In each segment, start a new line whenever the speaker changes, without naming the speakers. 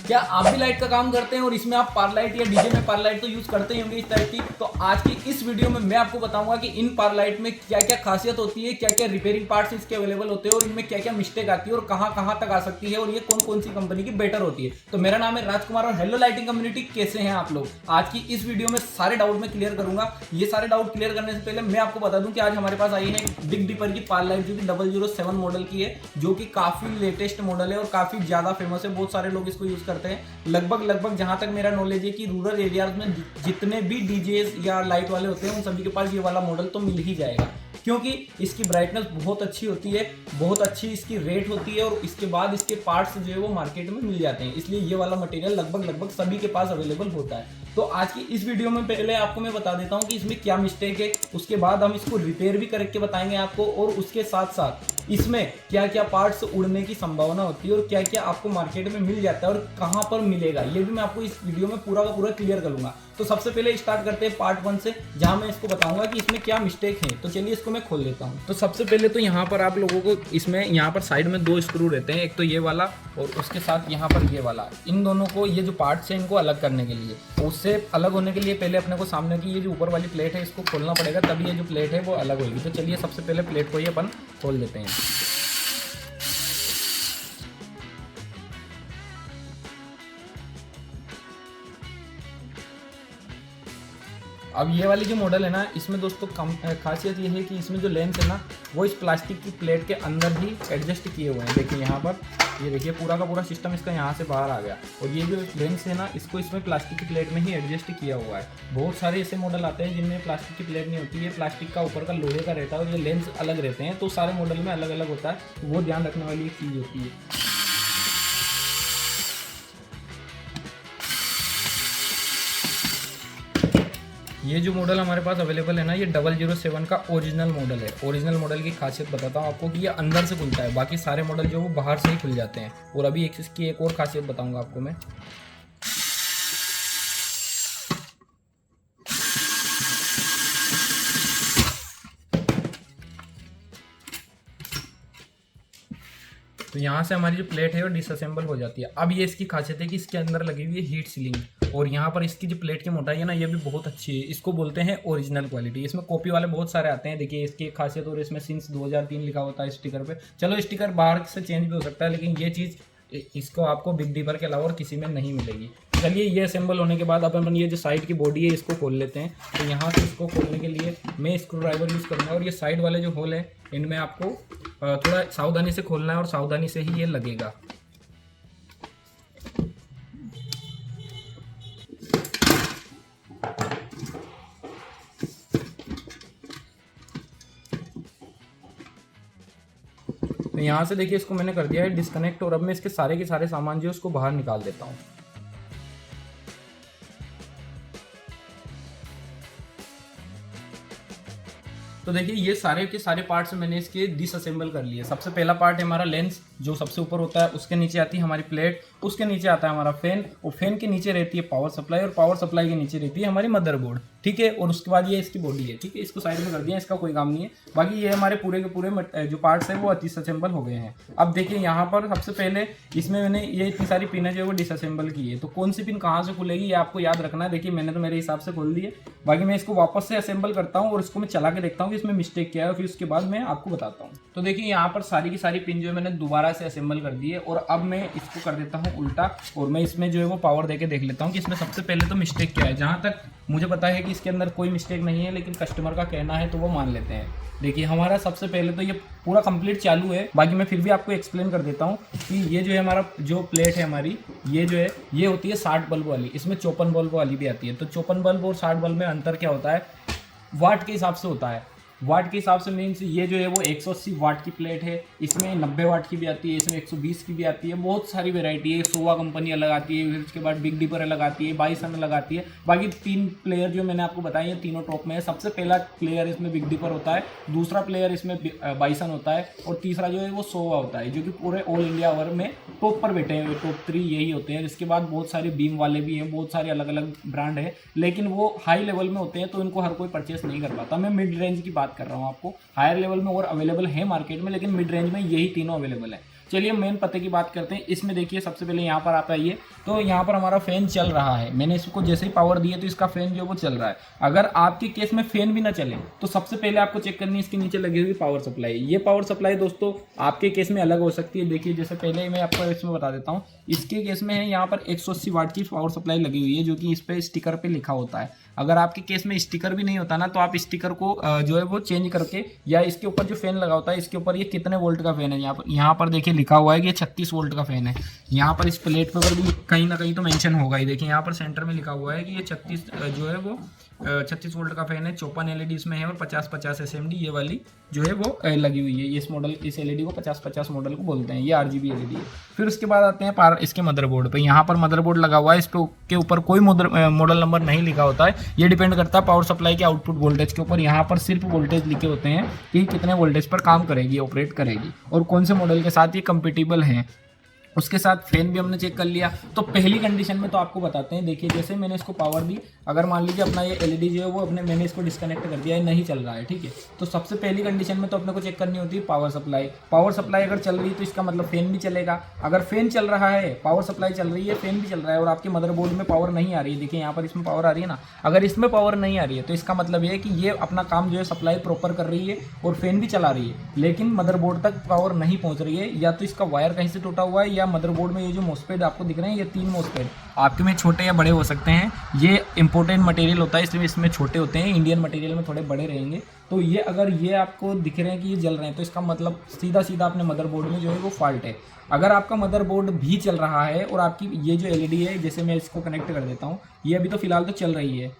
क्या आप भी लाइट का काम करते हैं और इसमें आप पार लाइट या डीजे में पार लाइट तो यूज करते ही होंगे इस टाइप की। तो आज की इस वीडियो में मैं आपको बताऊंगा कि इन पार लाइट में क्या क्या खासियत होती है, क्या क्या रिपेयरिंग पार्ट्स इसके अवेलेबल होते हैं और इनमें क्या क्या मिस्टेक आती है और कहां कहां तक आ सकती है और ये कौन कौन सी कंपनी की बेटर होती है। तो मेरा नाम है राजकुमार और हेलो लाइटिंग कम्युनिटी, कैसे हैं आप लोग। आज की इस वीडियो में सारे डाउट में क्लियर करूंगा। ये सारे डाउट क्लियर करने से पहले मैं आपको बता दूं कि आज हमारे पास आई है बिग डिपर की पार लाइट जो कि 007 मॉडल की है, जो कि काफी लेटेस्ट मॉडल है और काफी ज्यादा फेमस है। बहुत सारे लोग इसको यूज करते हैं। लगभग जहां तक मेरा नॉलेज है कि रूरल एरियाज में जितने भी डीजेस या लाइट वाले होते हैं उन सभी के पास ये वाला मॉडल तो मिल ही जाएगा, क्योंकि इसकी ब्राइटनेस बहुत अच्छी होती है, बहुत अच्छी इसकी रेट होती है और इसके बाद इसके पार्ट्स जो है वो मार्केट में मिल जाते हैं। इसलिए ये वाला मटेरियल लगभग सभी के पास अवेलेबल होता है। तो आज की इस वीडियो में पहले आपको मैं बता देता हूं कि इसमें क्या मिस्टेक है, उसके बाद हम इसको रिपेयर भी करके बताएंगे आपको, और उसके साथ साथ इसमें क्या क्या पार्ट्स उड़ने की संभावना होती है और क्या क्या आपको मार्केट में मिल जाता है और कहां पर मिलेगा, ये भी मैं आपको इस वीडियो में पूरा का पूरा क्लियर करूंगा। तो सबसे पहले स्टार्ट करते हैं पार्ट 1 से, जहां मैं इसको बताऊंगा कि इसमें क्या मिस्टेक है। तो चलिए इसको मैं खोल लेता हूं। तो सबसे पहले तो यहाँ पर आप लोगों को इसमें यहाँ पर साइड में 2 स्क्रू रहते हैं, एक तो ये वाला और उसके साथ यहाँ पर ये वाला। इन दोनों को, ये जो पार्ट्स हैं इनको अलग करने के लिए, उससे अलग होने के लिए पहले अपने को सामने की ये जो ऊपर वाली प्लेट है इसको खोलना पड़ेगा, तभी ये जो प्लेट है वो अलग होगी। तो चलिए सबसे पहले प्लेट को ये अपन खोल देते हैं। अब ये वाली जो मॉडल है ना, इसमें दोस्तों खासियत ये है कि इसमें जो लेंस है ना वो इस प्लास्टिक की प्लेट के अंदर ही एडजस्ट किए हुए हैं। देखिए यहाँ पर, ये देखिए पूरा का पूरा सिस्टम इसका यहाँ से बाहर आ गया और ये जो लेंस है ना इसको इसमें प्लास्टिक की प्लेट में ही एडजस्ट किया हुआ है। बहुत सारे ऐसे मॉडल आते हैं जिनमें प्लास्टिक की प्लेट नहीं होती है, प्लास्टिक का ऊपर का लोहे का रहता है और ये लेंस अलग रहते हैं। तो सारे मॉडल में अलग अलग होता है, तो वो ध्यान रखने वाली एक चीज़ होती है। ये जो मॉडल हमारे पास अवेलेबल है ना, ये 007 का ओरिजिनल मॉडल है। ओरिजिनल मॉडल की खासियत बताता हूँ आपको कि ये अंदर से खुलता है, बाकी सारे मॉडल जो वो बाहर से ही खुल जाते हैं। और अभी इसकी एक और खासियत बताऊंगा आपको मैं। तो यहाँ से हमारी जो प्लेट है वो डिसअसेंबल हो जाती है। अब ये इसकी खासियत है कि इसके अंदर लगी हुई है हीट सीलिंग, और यहाँ पर इसकी जो प्लेट की मोटाई है ना ये भी बहुत अच्छी है। इसको बोलते हैं ओरिजिनल क्वालिटी। इसमें कॉपी वाले बहुत सारे आते हैं, देखिए इसकी खासियत। और इसमें सिंस 2003 लिखा होता है स्टिकर पे। चलो स्टिकर बाहर से चेंज भी हो सकता है, लेकिन ये चीज़ इसको आपको बिग डिपर के अलावा और किसी में नहीं मिलेगी। चलिए ये असेंबल होने के बाद अपन ये जो साइड की बॉडी है इसको खोल लेते हैं। तो यहाँ से इसको खोलने के लिए मैं स्क्रू ड्राइवर यूज़ करूँगा, और ये साइड वाले जो होल है इनमें आपको थोड़ा सावधानी से खोलना है और सावधानी से ही ये लगेगा। तो यहाँ से देखिए इसको मैंने कर दिया है डिस्कनेक्ट, और अब मैं इसके सारे के सारे सामान जो है उसको बाहर निकाल देता हूँ। तो देखिए ये सारे के सारे पार्ट्स मैंने इसके डिसअसेंबल कर लिए। सबसे पहला पार्ट है हमारा लेंस, जो सबसे ऊपर होता है। उसके नीचे आती है हमारी प्लेट, उसके नीचे आता है हमारा फैन, और फैन के नीचे रहती है पावर सप्लाई, और पावर सप्लाई के नीचे रहती है हमारी मदरबोर्ड, ठीक है। और उसके बाद ये इसकी बॉडी है, ठीक है। इसको साइड में कर दिया, इसका कोई काम नहीं है। बाकी ये हमारे पूरे के पूरे जो पार्ट्स हैं वो डिसअसेंबल हो गए हैं। अब देखिए यहाँ पर सबसे पहले इसमें मैंने ये इतनी सारी पिनें जो है वो डिसअसेंबल की है। तो कौन सी पिन कहाँ से खुलेगी ये आपको याद रखना है। देखिए मैंने तो मेरे हिसाब से खोल दी है। बाकी मैं इसको वापस से असेंबल करता हूँ और इसको मैं चला के देखता हूँ कि इसमें मिस्टेक क्या है, फिर उसके बाद मैं आपको बताता हूँ। तो देखिए यहाँ पर सारी की सारी पिन जो है मैंने दोबारा से असेंबल कर दी है, और अब मैं इसको कर देता हूँ उल्टा, और मैं इसमें जो है वो पावर देके देख लेता हूँ कि इसमें सबसे पहले तो मिस्टेक क्या है। जहाँ तक मुझे पता है कि इसके अंदर कोई मिस्टेक नहीं है, लेकिन कस्टमर का कहना है तो वो मान लेते हैं। देखिए हमारा सबसे पहले तो ये पूरा कंप्लीट चालू है। बाकी मैं फिर भी आपको एक्सप्लेन कर देता हूँ कि ये जो है हमारा जो प्लेट है हमारी, ये जो है ये होती है 60 बल्ब वाली, इसमें 54 बल्ब वाली भी आती है। तो 54 बल्ब और 60 बल्ब में अंतर क्या होता है, वाट के हिसाब से होता है। वाट के हिसाब से मीन्स ये जो है वो 180 वाट की प्लेट है, इसमें 90 वाट की भी आती है, इसमें 120 की भी आती है। बहुत सारी वेराइटी है। सोवा कंपनी अलग आती है, फिर उसके बाद बिग डिपर अलग आती है, बाइसन अलग आती है। बाकी 3 प्लेयर जो मैंने आपको बताए हैं तीनों टॉप में है। सबसे पहला प्लेयर इसमें बिग डिपर होता है, दूसरा प्लेयर इसमें बाइसन होता है, और तीसरा जो है वो सोवा होता है, जो कि पूरे ऑल इंडिया ओवर में टॉप पर बैठे हुए टॉप 3 यही होते हैं। इसके बाद बहुत सारे बीम वाले भी हैं, बहुत सारे अलग अलग ब्रांड है, लेकिन वो हाई लेवल में होते हैं तो इनको हर कोई परचेस नहीं कर पाता। मैं मिड रेंज की बात कर रहा हूँ आपको। हायर लेवल में और अवेलेबल है मार्केट में, लेकिन मिड रेंज में यही तीनों अवेलेबल है। चलिए मेन पते की बात करते हैं। इसमें देखिए सबसे पहले यहाँ पर आप आइए, तो यहाँ पर हमारा फ़ैन चल रहा है। मैंने इसको जैसे ही पावर दिया तो इसका फ़ैन जो है वो चल रहा है। अगर आपके केस में फ़ैन भी ना चले तो सबसे पहले आपको चेक करनी है इसके नीचे लगी हुई पावर सप्लाई। ये पावर सप्लाई दोस्तों आपके केस में अलग हो सकती है। देखिए जैसे पहले मैं आपको इसमें बता देता हूँ, इसके केस में है यहाँ पर 180 वाट की पावर सप्लाई लगी हुई है, जो कि इस पर स्टिकर पे लिखा होता है। अगर आपके केस में स्टिकर भी नहीं होता ना, तो आप स्टिकर को जो है वो चेंज करके, या इसके ऊपर जो फैन लगा होता है इसके ऊपर ये कितने वोल्ट का फैन है, यहाँ पर देखिए लिखा हुआ है कि ये 36 वोल्ट का फैन है। यहाँ पर इस प्लेट पर भी कहीं ना कहीं तो मेंशन होगा ही। देखिए यहाँ पर सेंटर में लिखा हुआ है कि ये 36 जो है वो 36 वोल्ट का फैन है। 54 एलईडी इसमें है और 50-50 एसएमडी ये वाली जो है वो लगी हुई है। ये इस मॉडल, इस एलईडी को 50-50 मॉडल को बोलते हैं। ये आरजीबी एलईडी है। फिर उसके बाद आते हैं इसके मदरबोर्ड पे। यहाँ पर मदरबोर्ड लगा हुआ है, इस के ऊपर कोई मॉडल नंबर नहीं लिखा होता है। ये डिपेंड करता है पावर सप्लाई के आउटपुट वोल्टेज के ऊपर। यहाँ पर सिर्फ वोल्टेज लिखे होते हैं कि कितने वोल्टेज पर काम करेगी, ऑपरेट करेगी, और कौन से मॉडल के साथ ये कंपेटिबल है। उसके साथ फैन भी हमने चेक कर लिया। तो पहली कंडीशन में तो आपको बताते हैं, देखिए जैसे मैंने इसको पावर दी, अगर मान लीजिए अपना ये एलईडी जो है वो मैंने इसको डिस्कनेक्ट कर दिया है, नहीं चल रहा है, ठीक है, तो सबसे पहली कंडीशन में तो अपने को चेक करनी होती है पावर सप्लाई। पावर सप्लाई अगर चल रही है तो इसका मतलब फैन भी चलेगा। अगर फैन चल रहा है, पावर सप्लाई चल रही है, फैन भी चल रहा है, और आपके मदरबोर्ड में पावर नहीं आ रही है, देखिए यहाँ पर इसमें पावर आ रही है ना, अगर इसमें पावर नहीं आ रही है तो इसका मतलब ये है कि ये अपना काम जो है सप्लाई प्रॉपर कर रही है और फैन भी चला रही है, लेकिन मदरबोर्ड तक पावर नहीं पहुँच रही है। या तो इसका वायर कहीं से टूटा हुआ है, या मदरबोर्ड में ये जो मोसपेड आपको दिख रहे हैं, ये 3 मोसपेड आपके में छोटे या बड़े हो सकते हैं। ये इंपोर्टेड मटेरियल होता है, इसलिए इसमें छोटे होते हैं, इंडियन मटेरियल में थोड़े बड़े रहेंगे। तो ये अगर ये आपको दिख रहे हैं कि ये जल रहे हैं, तो इसका मतलब सीधा सीधा अपने मदरबोर्ड में जो है वो फॉल्ट है। अगर आपका मदरबोर्ड भी चल रहा है और आपकी ये जो एलईडी है, जैसे मैं इसको कनेक्ट कर देता हूँ, ये अभी तो फिलहाल तो चल रही है,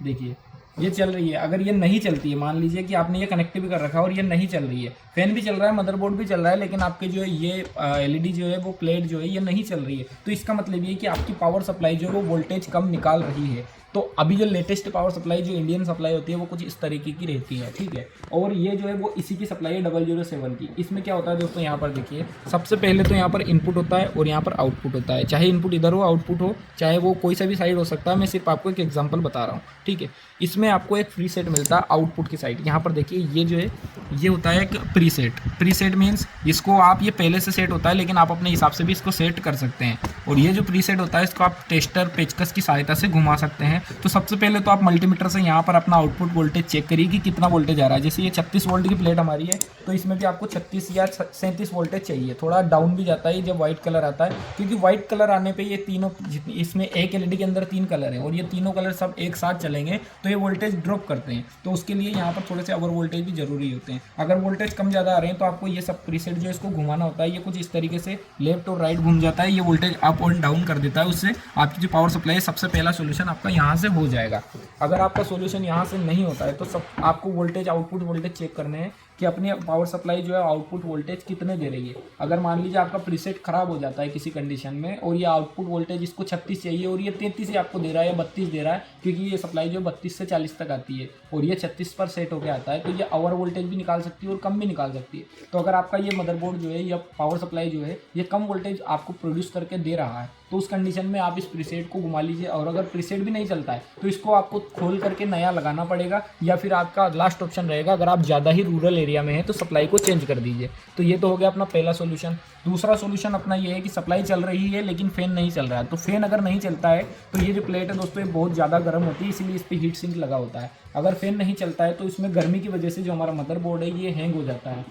देखिए ये चल रही है। अगर ये नहीं चलती है, मान लीजिए कि आपने ये कनेक्ट भी कर रखा है और ये नहीं चल रही है, फैन भी चल रहा है, मदरबोर्ड भी चल रहा है, लेकिन आपके जो है ये एलईडी जो है वो प्लेट जो है ये नहीं चल रही है, तो इसका मतलब ये कि आपकी पावर सप्लाई जो है वो वोल्टेज कम निकाल रही है। तो अभी जो लेटेस्ट पावर सप्लाई जो इंडियन सप्लाई होती है वो कुछ इस तरीके की रहती है, ठीक है। और ये जो है वो इसी की सप्लाई है 007 की। इसमें क्या होता है दोस्तों, यहाँ पर देखिए सबसे पहले तो यहाँ पर इनपुट होता है और यहाँ पर आउटपुट होता है। चाहे इनपुट इधर हो, आउटपुट हो, चाहे वो कोई सा भी साइड हो सकता है। मैं सिर्फ आपको एक एग्जांपल बता रहा हूँ, ठीक है। इसमें आपको एक फ्री सेट मिलता है आउटपुट की साइड। यहाँ पर देखिए ये जो है ये होता है एक pre set. Pre set means इसको आप, ये पहले से सेट होता है, लेकिन आप अपने हिसाब से भी इसको सेट कर सकते हैं। और ये जो प्री सेट होता है इसको आप टेस्टर पेचकस की सहायता से घुमा सकते हैं। तो सबसे पहले तो आप मल्टीमीटर से यहाँ पर अपना आउटपुट वोल्टेज चेक करिए कि कितना वोल्टेज आ रहा है। जैसे ये 36 वोल्ट की प्लेट हमारी है, तो इसमें भी आपको 36 या 37 वोल्टेज चाहिए। थोड़ा डाउन भी जाता है जब व्हाइट कलर आता है, क्योंकि व्हाइट कलर आने पे ये तीनों, इसमें एक एलईडी के अंदर 3 कलर है और ये तीनों कलर सब एक साथ चलेंगे तो ये वोल्टेज ड्रॉप करते हैं। तो उसके लिए यहाँ पर थोड़े से ओवर वोल्टेज भी जरूरी होते हैं। अगर वोल्टेज कम ज़्यादा आ रहे हैं तो आपको ये सब प्रीसेट जो है इसको घुमाना होता है। ये कुछ इस तरीके से लेफ्ट और राइट घूम जाता है, ये वोल्टेज अप और डाउन कर देता है। उससे आपकी जो पावर सप्लाई है, सबसे पहला सोल्यूशन आपका यहाँ से हो जाएगा। अगर आपका सोल्यूशन यहाँ से नहीं होता है तो सब आपको वोल्टेज, आउटपुट वोल्टेज चेक करने हैं कि अपनी पावर सप्लाई जो है आउटपुट वोल्टेज कितने दे रही है। अगर मान लीजिए आपका प्रीसेट खराब हो जाता है किसी कंडीशन में और ये आउटपुट वोल्टेज इसको 36 चाहिए और ये 33 ही आपको दे रहा है या 32 दे रहा है, क्योंकि ये सप्लाई जो 32 से 40 तक आती है और ये 36 पर सेट होकर आता है, तो ये ओवर वोल्टेज भी निकाल सकती है और कम भी निकाल सकती है। तो अगर आपका ये मदरबोर्ड जो है या पावर सप्लाई जो है ये कम वोल्टेज आपको प्रोड्यूस करके दे रहा है, तो उस कंडीशन में आप इस प्रीसेट को घुमा लीजिए। और अगर प्रीसेट भी नहीं चलता है तो इसको आपको खोल करके नया लगाना पड़ेगा, या फिर आपका लास्ट ऑप्शन रहेगा, अगर आप ज़्यादा ही रूरल एरिया में हैं तो सप्लाई को चेंज कर दीजिए। तो ये तो हो गया अपना पहला सोल्यूशन। दूसरा सोल्यूशन अपना ये है कि सप्लाई चल रही है लेकिन फैन नहीं चल रहा है। तो फैन अगर नहीं चलता है तो ये जो प्लेट है दोस्तों ये बहुत ज़्यादा गर्म होती है, इसीलिए इस पर हीट सिंक लगा होता है। अगर फैन नहीं चलता है तो इसमें गर्मी की वजह से जो हमारा मदरबोर्ड है ये हैंग हो जाता है।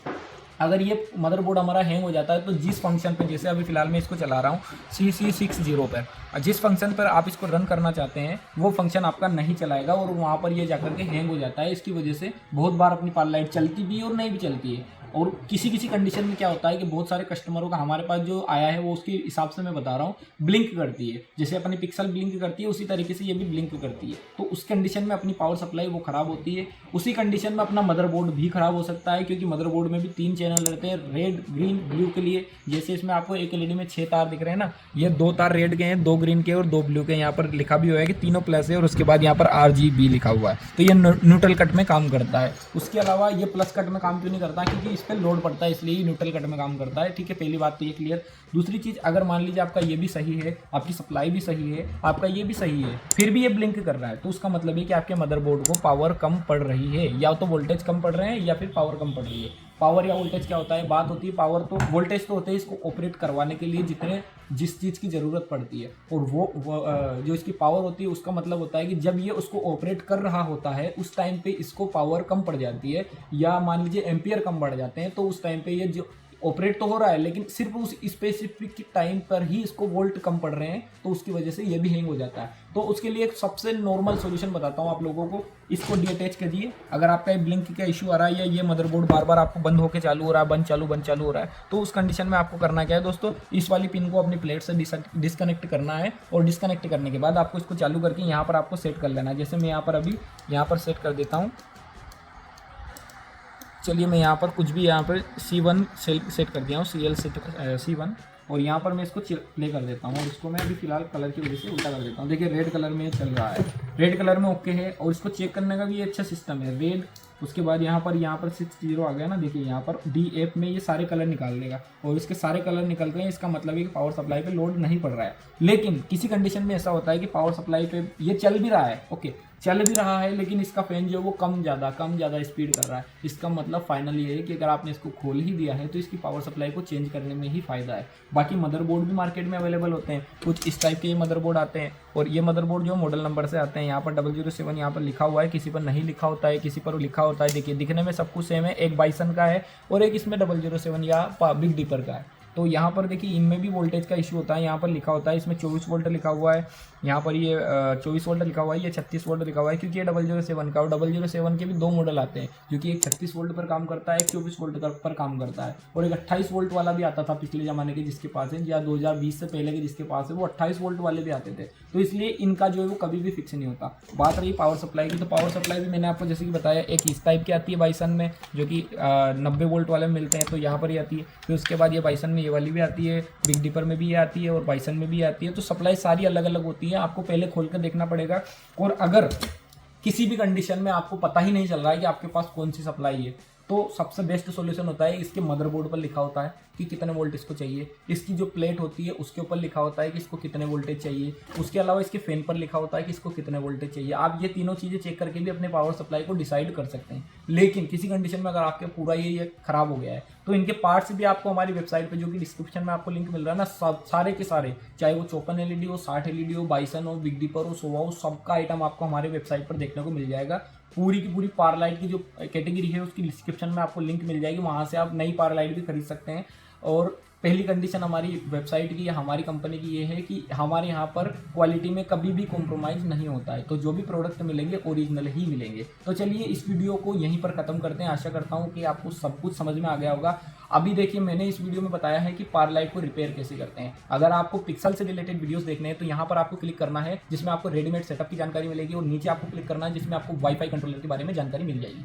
अगर ये मदरबोर्ड हमारा हैंग हो जाता है तो जिस फंक्शन पे, जैसे अभी फिलहाल मैं इसको चला रहा हूँ CC60 पर, जिस फंक्शन पर आप इसको रन करना चाहते हैं वो फंक्शन आपका नहीं चलाएगा और वहाँ पर ये जाकर के हैंग हो जाता है। इसकी वजह से बहुत बार अपनी पावर लाइट चलती भी और नहीं भी चलती है। और किसी किसी कंडीशन में क्या होता है कि बहुत सारे कस्टमरों का हमारे पास जो आया है वो उसके हिसाब से मैं बता रहा हूँ ब्लिंक करती है, जैसे अपनी पिक्सल ब्लिंक करती है उसी तरीके से ये भी ब्लिंक करती है। तो उस कंडीशन में अपनी पावर सप्लाई वो ख़राब होती है। उसी कंडीशन में अपना मदरबोर्ड भी ख़राब हो सकता है, क्योंकि मदरबोर्ड में भी 3 चैनल रहते हैं, रेड, ग्रीन, ब्लू के लिए। जैसे इसमें आपको एक एलईडी में 6 तार दिख रहे हैं ना, ये 2 तार रेड के हैं, 2 ग्रीन के और 2 ब्लू के, यहाँ पर लिखा भी हुआ है कि तीनों प्लस है और उसके बाद यहाँ पर RGB लिखा हुआ है। तो ये न्यूट्रल कट में काम करता है। उसके अलावा ये प्लस कट में काम क्यों नहीं करता, क्योंकि इस पर लोड पड़ता है, इसलिए न्यूट्रल कट में काम करता है। ठीक है, पहली बात तो ये क्लियर। दूसरी चीज़, अगर मान लीजिए आपका ये भी सही है, आपकी सप्लाई भी सही है, आपका ये भी सही है, फिर भी ये ब्लिंक कर रहा है, तो उसका मतलब है कि आपके मदरबोर्ड को पावर कम पड़ रही है, या तो वोल्टेज कम पड़ रहे हैं या फिर पावर कम पड़ रही है। पावर या वोल्टेज क्या होता है, बात होती है पावर, तो वोल्टेज तो होते हैं इसको ऑपरेट करवाने के लिए जिस चीज़ की ज़रूरत पड़ती है, और वो जो इसकी पावर होती है उसका मतलब होता है कि जब ये उसको ऑपरेट कर रहा होता है उस टाइम पे इसको पावर कम पड़ जाती है, या मान लीजिए एम्पियर कम बढ़ जाते हैं, तो उस टाइम पे ये जो ऑपरेट तो हो रहा है लेकिन सिर्फ उस स्पेसिफिक टाइम पर ही इसको वोल्ट कम पड़ रहे हैं, तो उसकी वजह से ये भी हैंग हो जाता है। तो उसके लिए एक सबसे नॉर्मल सॉल्यूशन बताता हूँ आप लोगों को, इसको डीअटैच करिए। अगर आपका ब्लिंक का इशू आ रहा है या ये मदरबोर्ड बार बार आपको बंद होकर चालू हो रहा है, बंद चालू हो रहा है, तो उस कंडीशन में आपको करना क्या है दोस्तों, इस वाली पिन को अपनी प्लेट से डिस्कनेक्ट करना है, और डिस्कनेक्ट करने के बाद आपको इसको चालू करके यहाँ पर आपको सेट कर लेना है। जैसे मैं यहाँ पर अभी यहाँ पर सेट कर देता हूँ। चलिए मैं यहाँ पर कुछ भी यहाँ पर C1 सेट कर दिया हूँ, C1, और यहाँ पर मैं इसको प्ले कर देता हूँ, और इसको मैं अभी फिलहाल कलर की वजह से उल्टा कर देता हूँ। देखिए रेड कलर में चल रहा है, रेड कलर में ओके है, और इसको चेक करने का भी अच्छा सिस्टम है। रेड, उसके बाद यहाँ पर 60 आ गया ना, देखिए यहाँ पर DF में ये सारे कलर निकाल देगा, और इसके सारे कलर निकल गए, इसका मतलब है कि पावर सप्लाई पे लोड नहीं पड़ रहा है। लेकिन किसी कंडीशन में ऐसा होता है कि पावर सप्लाई पे ये चल भी रहा है, ओके चल भी रहा है, लेकिन इसका फैन जो है वो कम ज़्यादा स्पीड कर रहा है। इसका मतलब फाइनल ये है कि अगर आपने इसको खोल ही दिया है तो इसकी पावर सप्लाई को चेंज करने में ही फ़ायदा है। बाकी मदरबोर्ड भी मार्केट में अवेलेबल होते हैं, कुछ इस टाइप के ये मदरबोर्ड आते हैं, और ये मदरबोर्ड जो मॉडल नंबर से आते हैं, यहाँ पर 007 यहाँ पर लिखा हुआ है, किसी पर नहीं लिखा होता है, किसी पर लिखा होता है। देखिए दिखने में सब कुछ सेम है, एक बाइसन का है और एक इसमें 007 या बिग डीपर का है। तो यहाँ पर देखिए इनमें भी वोल्टेज का इशू होता है, यहाँ पर लिखा होता है, इसमें 24 वोल्ट लिखा हुआ है, यहाँ पर ये 24 वोल्ट लिखा हुआ है, ये 36 वोल्ट लिखा हुआ है, क्योंकि ये 007 का, और 007 के भी 2 मॉडल आते हैं, जो कि एक 36 वोल्ट पर काम करता है, एक 24 वोल्ट पर काम करता है, और एक 28 वोल्ट वाला भी आता था पिछले ज़माने के जिसके पास है, या 2020 से पहले के जिसके पास है, वो 28 वोल्ट वाले भी आते थे। तो इसलिए इनका जो है वो कभी भी फिक्स नहीं होता। बात रही पावर सप्लाई की, तो पावर सप्लाई भी मैंने आपको जैसे कि बताया, एक इस टाइप की आती है बाइसन में, जो कि 90 वोल्ट वाले मिलते हैं, तो यहाँ पर ही आती है। फिर उसके बाद ये बाइसन में ये वाली भी आती है, बिग डीपर में भी ये आती है, और बाइसन में भी आती है। तो सप्लाई सारी अलग अलग होती है, आपको पहले खोल कर देखना पड़ेगा। और अगर किसी भी कंडीशन में आपको पता ही नहीं चल रहा है कि आपके पास कौन सी सप्लाई है, तो सबसे बेस्ट सॉल्यूशन होता है, इसके मदरबोर्ड पर लिखा होता है कि कितने वोल्ट इसको चाहिए, इसकी जो प्लेट होती है उसके ऊपर लिखा होता है कि इसको कितने वोल्टेज चाहिए, उसके अलावा इसके फैन पर लिखा होता है कि इसको कितने वोल्टेज चाहिए। आप ये तीनों चीज़ें चेक करके भी अपने पावर सप्लाई को डिसाइड कर सकते हैं। लेकिन किसी कंडीशन में अगर आपके पूरा ये खराब हो गया है, तो इनके पार्ट्स भी आपको हमारी वेबसाइट पर, जो कि डिस्क्रिप्शन में आपको लिंक मिल रहा है ना, सारे के सारे, चाहे वो 54 LED हो, 60 LED हो, बाइसन हो, बिग डीपर हो, सोवा हो, सबका आइटम आपको हमारे वेबसाइट पर देखने को मिल जाएगा। पूरी की पूरी पावरलाइट की जो कैटेगरी है उसकी डिस्क्रिप्शन में आपको लिंक मिल जाएगी, वहाँ से आप नई पावरलाइट भी खरीद सकते हैं। और पहली कंडीशन हमारी वेबसाइट की या हमारी कंपनी की ये है कि हमारे यहाँ पर क्वालिटी में कभी भी कॉम्प्रोमाइज़ नहीं होता है, तो जो भी प्रोडक्ट मिलेंगे ओरिजिनल ही मिलेंगे। तो चलिए इस वीडियो को यहीं पर ख़त्म करते हैं। आशा करता हूँ कि आपको सब कुछ समझ में आ गया होगा। अभी देखिए मैंने इस वीडियो में बताया है कि पावरलाइट को रिपेयर कैसे करते हैं। अगर आपको पिक्सल से रिलेटेड वीडियोस देखने हैं तो यहाँ पर आपको क्लिक करना है, जिसमें आपको रेडीमेड सेटअप की जानकारी मिलेगी, और नीचे आपको क्लिक करना है जिसमें आपको वाईफाई कंट्रोलर के बारे में जानकारी मिल जाएगी।